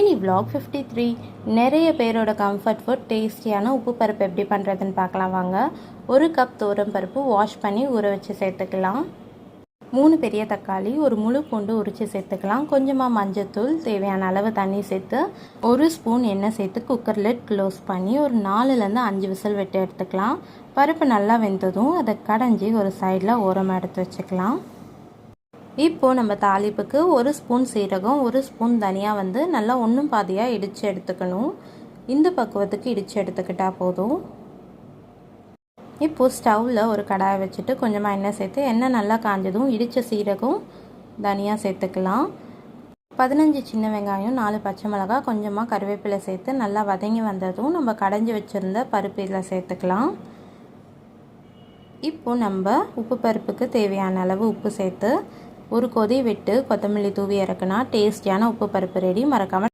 Mini vlog 53 நிறைய பேரோட comfort food டேஸ்டியான உப்பு பருப்பு எப்படி பண்ணுறதுன்னு பார்க்கலாம் வாங்க. 1 கப் துவரம் பருப்பு வாஷ் பண்ணி ஊற வச்சு சேர்த்துக்கலாம். 3 பெரிய தக்காளி, ஒரு முழு பூண்டு உரித்து சேர்த்துக்கலாம். கொஞ்சமாக மஞ்சத்தூள், தேவையான அளவு தண்ணி சேர்த்து 1 ஸ்பூன் எண்ணெய் சேர்த்து குக்கர் லிட் க்ளோஸ் பண்ணி ஒரு 4லேருந்து 5 விசில் விட்டு எடுத்துக்கலாம். பருப்பு நல்லா வெந்ததும் அதை கடைஞ்சி ஒரு சைடில் ஓரமாக எடுத்து வச்சுக்கலாம். இப்போது நம்ம தாளிப்புக்கு 1 ஸ்பூன் சீரகம், 1 ஸ்பூன் தனியாக நல்லா ஒன்றும் பாதியாக இடித்து எடுத்துக்கணும். இந்த பக்குவத்துக்கு இடித்து எடுத்துக்கிட்டால் போதும். இப்போது ஸ்டவ்வில் ஒரு கடாயை வச்சுட்டு கொஞ்சமாக எண்ணெய் சேர்த்து எண்ணெய் நல்லா காஞ்சதும் இடித்த சீரகம் தனியாக சேர்த்துக்கலாம். 15 சின்ன வெங்காயம், 4 பச்சை மிளகாய், கொஞ்சமாக கருவேப்பிலை சேர்த்து நல்லா வதங்கி வந்ததும் நம்ம கடைஞ்சி வச்சுருந்த பருப்பு இதில் சேர்த்துக்கலாம். இப்போது நம்ம உப்பு பருப்புக்கு தேவையான அளவு உப்பு சேர்த்து ஒரு கொதி விட்டு கொத்தமல்லி தூவி இறக்குனா டேஸ்டியான உப்பு பருப்பு ரெடி. மறக்காமல்